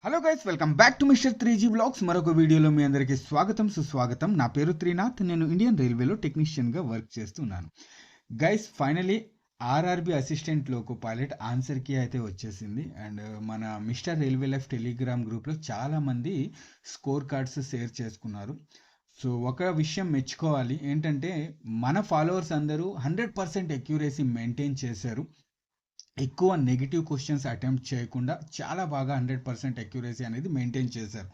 Hello guys, welcome back to mister 3G vlogs. మరొక వీడియోలో మీ అందరికీ స్వాగతం సుస్వాగతం. నా పేరు త్రినాథ్. నేను ఇండియన్ రైల్వేలో టెక్నీషియన్గా వర్క్ చేస్తున్నాను. Guys, finally RRB assistant loco pilot answer key అయితే వచ్చేసింది. అండ్ మన మిస్టర్ రైల్వే లైఫ్ టెలిగ్రామ్ గ్రూప్లో చాలామంది స్కోర్ కార్డ్స్ షేర్ చేసుకున్నారు. సో ఒక విషయం మెచ్చుకోవాలి, ఏంటంటే మన ఫాలోవర్స్ అందరూ 100% అక్యురసీ మెయింటైన్ చేశారు. ఎక్కువ నెగిటివ్ క్వశ్చన్స్ అటెంప్ట్ చేయకుండా చాలా బాగా 100% అక్యురసీ అనేది మెయింటైన్ చేశారు.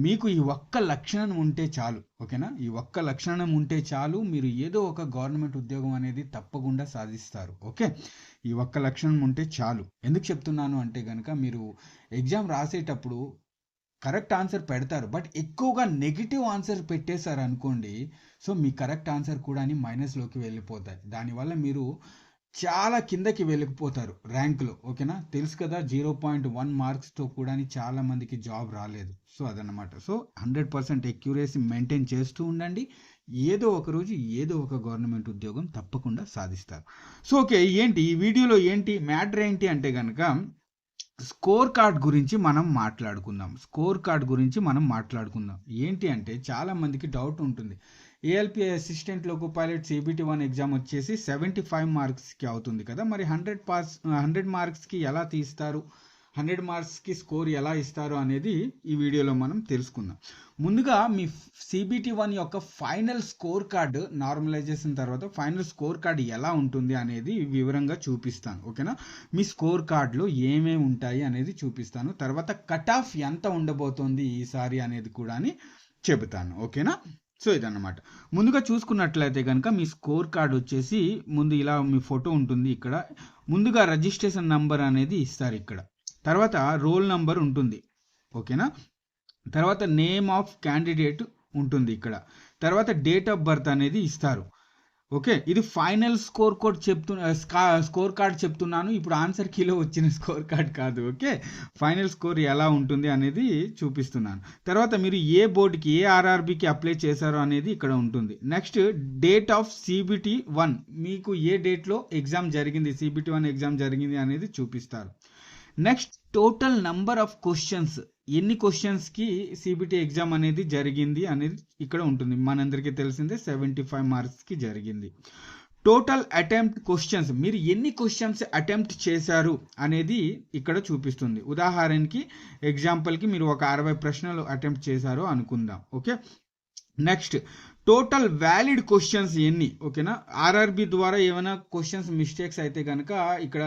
మీకు ఈ ఒక్క లక్షణం ఉంటే చాలు, ఓకేనా? ఈ ఒక్క లక్షణం ఉంటే చాలు, మీరు ఏదో ఒక గవర్నమెంట్ ఉద్యోగం అనేది తప్పకుండా సాధిస్తారు. ఓకే, ఈ ఒక్క లక్షణం ఉంటే చాలు. ఎందుకు చెప్తున్నాను అంటే కనుక, మీరు ఎగ్జామ్ రాసేటప్పుడు కరెక్ట్ ఆన్సర్ పెడతారు, బట్ ఎక్కువగా నెగిటివ్ ఆన్సర్ పెట్టేశారు అనుకోండి, సో మీ కరెక్ట్ ఆన్సర్ కూడా మైనస్లోకి వెళ్ళిపోతాయి. దానివల్ల మీరు చాలా కిందకి వెళ్ళిపోతారు ర్యాంక్లో, ఓకేనా? తెలుసు కదా, 0.1 మార్క్స్తో కూడా చాలా మందికి జాబ్ రాలేదు. సో అదనమాట. సో 100% అక్యురసీ మెయింటైన్ చేస్తూ ఉండండి. ఏదో ఒక రోజు ఏదో ఒక గవర్నమెంట్ ఉద్యోగం తప్పకుండా సాధిస్తారు. సో ఓకే, ఏంటి ఈ వీడియోలో ఏంటి మ్యాటర్ ఏంటి అంటే కనుక, స్కోర్ కార్డ్ గురించి మనం మాట్లాడుకుందాం. ఏంటి అంటే, చాలా మందికి డౌట్ ఉంటుంది. ALP assistant loco pilot CBT-1 exam వచ్చేసి 75 మార్క్స్కి అవుతుంది కదా, మరి 100 మార్క్స్కి ఎలా తీస్తారు, 100 మార్క్స్కి స్కోర్ ఎలా ఇస్తారు అనేది ఈ వీడియోలో మనం తెలుసుకుందాం. ముందుగా మీ CBT-1 యొక్క ఫైనల్ స్కోర్ కార్డు నార్మలైజేషన్ తర్వాత ఫైనల్ స్కోర్ కార్డు ఎలా ఉంటుంది అనేది వివరంగా చూపిస్తాను, ఓకేనా? మీ స్కోర్ కార్డులో ఏమేమి ఉంటాయి అనేది చూపిస్తాను. తర్వాత కట్ ఆఫ్ ఎంత ఉండబోతోంది ఈసారి అనేది కూడా చెబుతాను, ఓకేనా? సో ఇదన్నమాట. ముందుగా చూసుకున్నట్లయితే కనుక, మీ స్కోర్ కార్డ్ వచ్చేసి ముందు ఇలా మీ ఫోటో ఉంటుంది. ఇక్కడ ముందుగా రిజిస్ట్రేషన్ నంబర్ అనేది ఇస్తారు ఇక్కడ. తర్వాత రోల్ నంబర్ ఉంటుంది, ఓకేనా? తర్వాత నేమ్ ఆఫ్ క్యాండిడేట్ ఉంటుంది ఇక్కడ. తర్వాత డేట్ ఆఫ్ బర్త్ అనేది ఇస్తారు, ఓకే? ఇది ఫైనల్ స్కోర్ కార్డ్ చెప్తున్నాను. ఇప్పుడు ఆన్సర్ కీలో వచ్చిన స్కోర్ కార్డ్ కాదు, ఓకే? ఫైనల్ స్కోర్ ఎలా ఉంటుంది అనేది చూపిస్తున్నాను. తర్వాత మీరు ఏ బోర్డుకి, ఏ ఆర్ఆర్బికి అప్లై చేశారో అనేది ఇక్కడ ఉంటుంది. నెక్స్ట్ డేట్ ఆఫ్ CBT-1, మీకు ఏ డేట్లో ఎగ్జామ్ జరిగింది, CBT-1 ఎగ్జామ్ జరిగింది అనేది చూపిస్తారు. Next total number of questions, ఎన్ని క్వశ్చన్స్కి CBT ఎగ్జామ్ అనేది జరిగింది అనేది ఇక్కడ ఉంటుంది. మనందరికీ తెలిసిందే 75 మార్క్స్కి జరిగింది. టోటల్ అటెంప్ట్ క్వశ్చన్స్, మీరు ఎన్ని క్వశ్చన్స్ అటెంప్ట్ చేశారు అనేది ఇక్కడ చూపిస్తుంది. ఉదాహరణకి ఎగ్జాంపుల్కి మీరు ఒక 60 ప్రశ్నలు అటెంప్ట్ చేశారు అనుకుందాం, okay? Next total valid questions ఎన్ని, ఓకేనా? ఆర్ఆర్బి ద్వారా ఏమైనా క్వశ్చన్స్ మిస్టేక్స్ అయితే కనుక ఇక్కడ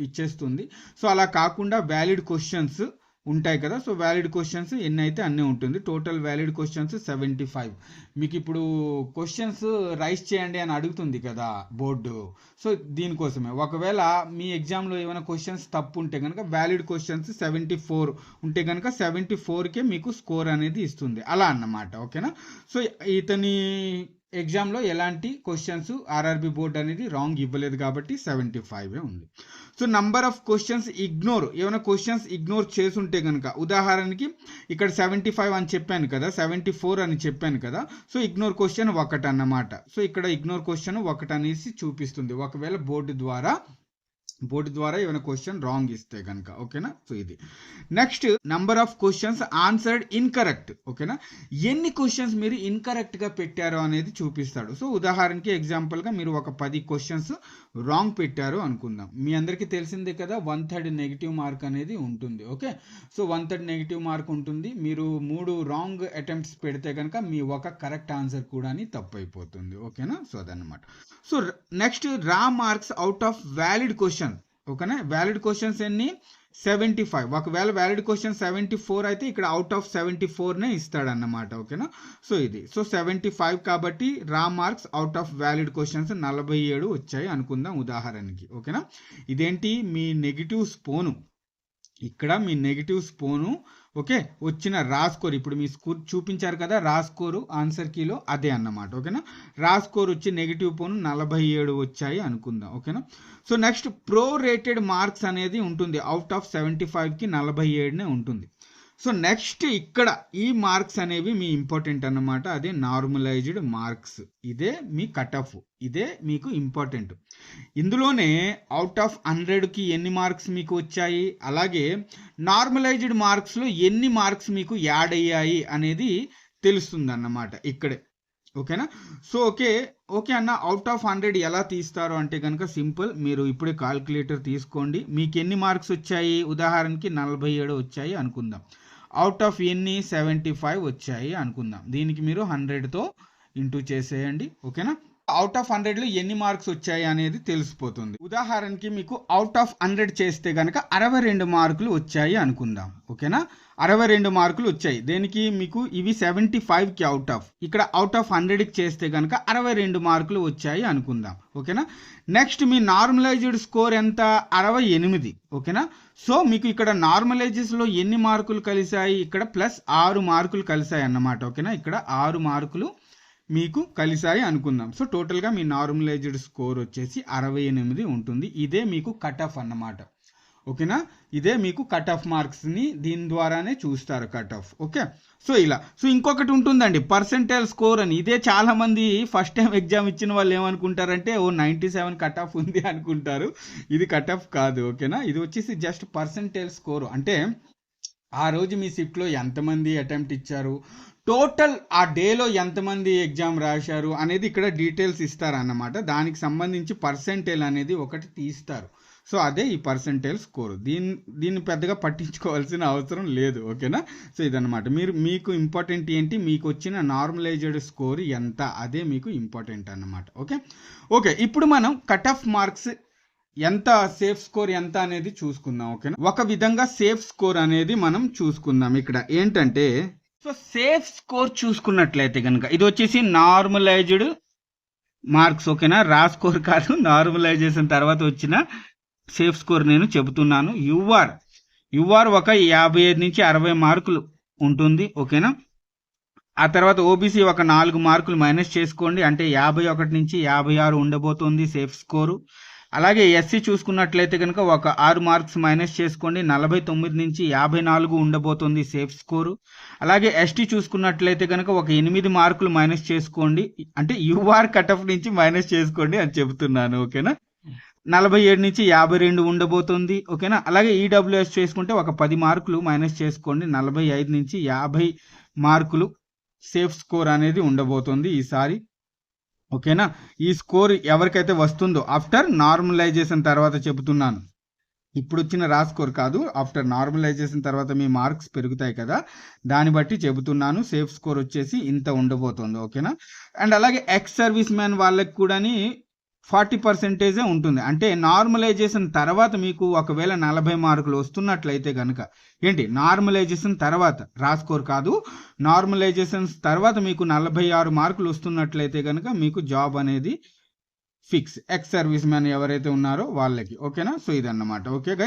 ఇచ్చేస్తుంది. సో అలా కాకుండా వ్యాలిడ్ క్వశ్చన్స్ ఉంటాయి కదా, సో వ్యాలిడ్ క్వశ్చన్స్ ఎన్ని అయితే అన్నీ ఉంటుంది. Total valid questions 75. మీకు ఇప్పుడు క్వశ్చన్స్ రైస్ చేయండి అని అడుగుతుంది కదా బోర్డు, సో దీనికోసమే. ఒకవేళ మీ ఎగ్జామ్లో ఏమైనా క్వశ్చన్స్ తప్పు ఉంటే కనుక, వ్యాలిడ్ క్వశ్చన్స్ 74 ఉంటే కనుక 74కే మీకు స్కోర్ అనేది ఇస్తుంది, అలా అన్నమాట, ఓకేనా? సో ఇతని ఎగ్జామ్లో ఎలాంటి క్వశ్చన్స్ ఆర్ఆర్బి బోర్డు అనేది రాంగ్ ఇవ్వలేదు కాబట్టి 75 ఉంది. So number of questions ignore, ఏమైనా క్వశ్చన్స్ ఇగ్నోర్ చేసుంటే కనుక, ఉదాహరణకి ఇక్కడ 75 అని చెప్పాను కదా, 74 అని చెప్పాను కదా, సో ఇగ్నోర్ క్వశ్చన్ 1 అన్నమాట. సో ఇక్కడ ఇగ్నోర్ క్వశ్చన్ 1 అనేసి చూపిస్తుంది, ఒకవేళ బోర్డు ద్వారా ఏమైనా క్వశ్చన్ రాంగ్ ఇస్తే కనుక, ఓకేనా? సో ఇది. Next number of questions answered incorrect, ఓకేనా? ఎన్ని క్వశ్చన్స్ మీరు ఇన్కరెక్ట్గా పెట్టారో అనేది చూపిస్తాడు. సో ఉదాహరణకి ఎగ్జాంపుల్గా మీరు ఒక 10 క్వశ్చన్స్ రాంగ్ పెట్టారు అనుకుందాం. మీ అందరికీ తెలిసిందే కదా, 1/3 నెగిటివ్ మార్క్ అనేది ఉంటుంది, ఓకే? సో 1/3 నెగిటివ్ మార్క్ ఉంటుంది. మీరు 3 రాంగ్ అటెంప్ట్స్ పెడితే కనుక మీ ఒక కరెక్ట్ ఆన్సర్ కూడా తప్పు అయిపోతుంది, ఓకేనా? సో అదన్నమాట. సో నెక్స్ట్ రా marks out of valid question, ఓకేనా? వ్యాలిడ్ క్వశ్చన్స్ ఎన్ని, 75. ఒకవేళ వ్యాలిడ్ క్వశ్చన్ 74 అయితే ఇక్కడ అవుట్ ఆఫ్ 74నే ఇస్తాడన్నమాట, ఓకేనా? సో ఇది. సో 75 కాబట్టి రా marks out of valid questions 47 వచ్చాయి అనుకుందాం ఉదాహరణకి, ఓకేనా? ఇదేంటి, మీ నెగిటివ్ స్పోను, ఇక్కడ మీ నెగిటివ్ స్పోను, ఓకే? వచ్చిన రా స్కోర్, ఇప్పుడు మీ స్కోర్ చూపించారు కదా రా స్కోరు ఆన్సర్ కీలో, అదే అన్నమాట, ఓకేనా? రా స్కోర్ వచ్చి నెగిటివ్ పోను 47 వచ్చాయి అనుకుందాం, ఓకేనా? So next pro rated marks అనేది ఉంటుంది. అవుట్ ఆఫ్ 75కి 47నే ఉంటుంది. సో నెక్స్ట్ ఇక్కడ ఈ మార్క్స్ అనేవి మీ ఇంపార్టెంట్ అన్నమాట. అదే నార్మలైజ్డ్ మార్క్స్. ఇదే మీ కట్ ఆఫ్, ఇదే మీకు ఇంపార్టెంట్. ఇందులోనే అవుట్ ఆఫ్ 100కి ఎన్ని మార్క్స్ మీకు వచ్చాయి, అలాగే నార్మలైజ్డ్ మార్క్స్లో ఎన్ని మార్క్స్ మీకు యాడ్ అయ్యాయి అనేది తెలుస్తుంది అన్నమాట ఇక్కడే. ఓకేనా? సో ఓకే అన్న, అవుట్ ఆఫ్ 100 ఎలా తీస్తారు అంటే కనుక సింపుల్, మీరు ఇప్పుడే కాల్కులేటర్ తీసుకోండి. మీకు ఎన్ని మార్క్స్ వచ్చాయి, ఉదాహరణకి 47 వచ్చాయి అనుకుందాం. అవుట్ ఆఫ్ ఎన్ని 75 వచ్చాయి అనుకుందాం. దీనికి మీరు 100తో ఇంటూ చేసేయండి. ఓకేనా? అవుట్ ఆఫ్ 100లో ఎన్ని మార్క్స్ వచ్చాయి అనేది తెలిసిపోతుంది. ఉదాహరణకి మీకు అవుట్ ఆఫ్ 100 చేస్తే కనుక 62 మార్కులు వచ్చాయి అనుకుందాం. ఓకేనా? 62 మార్కులు వచ్చాయి. దేనికి? మీకు ఇవి 75కి అవుట్ ఆఫ్, ఇక్కడ అవుట్ ఆఫ్ 100కి చేస్తే కనుక 62 మార్కులు వచ్చాయి అనుకుందాం. ఓకేనా? నెక్స్ట్ మీ నార్మలైజ్డ్ స్కోర్ ఎంత? 68. ఓకేనా? సో మీకు ఇక్కడ నార్మలైజెస్లో ఎన్ని మార్కులు కలిసాయి? ఇక్కడ ప్లస్ 6 మార్కులు కలిసాయి అన్నమాట. ఓకేనా? ఇక్కడ 6 మార్కులు మీకు కలిసాయి అనుకుందాం. సో టోటల్గా మీ నార్మలైజ్డ్ స్కోర్ వచ్చేసి 68 ఉంటుంది. ఇదే మీకు కట్ ఆఫ్ అన్నమాట. ఓకేనా? ఇదే మీకు కట్ ఆఫ్ మార్క్స్ని దీని ద్వారానే చూస్తారు కట్ ఆఫ్. ఓకే, సో ఇలా. సో ఇంకొకటి ఉంటుందండి పర్సెంటైల్ స్కోర్ అని. ఇదే చాలా మంది ఫస్ట్ టైం ఎగ్జామ్ ఇచ్చిన వాళ్ళు ఏమనుకుంటారంటే 97 కట్ ఆఫ్ ఉంది అనుకుంటారు. ఇది కట్ ఆఫ్ కాదు. ఓకేనా? ఇది వచ్చేసి జస్ట్ పర్సెంటైల్ స్కోర్. అంటే ఆ రోజు మీ షిఫ్ట్లో ఎంతమంది అటెంప్ట్ ఇచ్చారు, టోటల్ ఆ డేలో ఎంతమంది ఎగ్జామ్ రాశారు అనేది ఇక్కడ డీటెయిల్స్ ఇస్తారు అన్నమాట. దానికి సంబంధించి పర్సెంటైల్ అనేది ఒకటి తీస్తారు. సో అదే ఈ పర్సెంటైల్ స్కోర్. దీన్ని పెద్దగా పట్టించుకోవాల్సిన అవసరం లేదు. ఓకేనా? సో ఇదన్నమాట. మీకు ఇంపార్టెంట్ ఏంటి, మీకు వచ్చిన నార్మలైజ్డ్ స్కోర్ ఎంత, అదే మీకు ఇంపార్టెంట్ అన్నమాట. ఓకే, ఇప్పుడు మనం కట్ ఆఫ్ మార్క్స్ ఎంత, సేఫ్ స్కోర్ ఎంత అనేది చూసుకుందాం. ఓకేనా? ఒక విధంగా సేఫ్ స్కోర్ అనేది మనం చూసుకుందాం. ఇక్కడ ఏంటంటే, సో సేఫ్ స్కోర్ చూసుకున్నట్లయితే కనుక ఇది వచ్చేసి నార్మలైజ్డ్ మార్క్స్. ఓకేనా? రా స్కోర్ కాదు, నార్మలైజేషన్ తర్వాత వచ్చిన సేఫ్ స్కోర్ నేను చెబుతున్నాను. యుఆర్ ఒక 55 నుంచి 60 మార్కులు ఉంటుంది. ఓకేనా? ఆ తర్వాత ఓబీసీ ఒక 4 మార్కులు మైనస్ చేసుకోండి, అంటే 51 నుంచి 56 ఉండబోతుంది సేఫ్ స్కోరు. అలాగే ఎస్సీ చూసుకున్నట్లయితే కనుక ఒక 6 మార్క్స్ మైనస్ చేసుకోండి, 49 నుంచి 54 ఉండబోతుంది సేఫ్ స్కోరు. అలాగే ఎస్టీ చూసుకున్నట్లయితే కనుక ఒక 8 మార్కులు మైనస్ చేసుకోండి, అంటే యూఆర్ కట్ ఆఫ్ నుంచి మైనస్ చేసుకోండి అని చెబుతున్నాను. ఓకేనా? 47 నుంచి 52 ఉండబోతుంది. ఓకేనా? అలాగే ఈడబ్ల్యూఎస్ చేసుకుంటే ఒక 10 మార్కులు మైనస్ చేసుకోండి, 45 నుంచి 50 మార్కులు సేఫ్ స్కోర్ అనేది ఉండబోతుంది ఈసారి. ఓకేనా? ఈ స్కోర్ ఎవరికైతే వస్తుందో ఆఫ్టర్ నార్మలైజేషన్ తర్వాత చెబుతున్నాను, ఇప్పుడు వచ్చిన రా స్కోర్ కాదు, ఆఫ్టర్ నార్మలైజేషన్ తర్వాత మీ మార్క్స్ పెరుగుతాయి కదా, దాన్ని బట్టి చెబుతున్నాను. సేఫ్ స్కోర్ వచ్చేసి ఇంత ఉండబోతుంది. ఓకేనా? అండ్ అలాగే ఎక్స్ సర్వీస్ మ్యాన్ వాళ్ళకి కూడా 40% ఉంటుంది. అంటే నార్మలైజేషన్ తర్వాత మీకు ఒకవేళ 40 మార్కులు వస్తున్నట్లయితే కనుక, ఏంటి నార్మలైజేషన్ తర్వాత, రా స్కోర్ కాదు, నార్మలైజేషన్ తర్వాత మీకు 46 మార్కులు వస్తున్నట్లయితే కనుక మీకు జాబ్ అనేది ఫిక్స్, ఎక్స్ సర్వీస్ మ్యాన్ ఎవరైతే ఉన్నారో వాళ్ళకి. ఓకేనా? సో ఇదన్నమాట. Okay guys.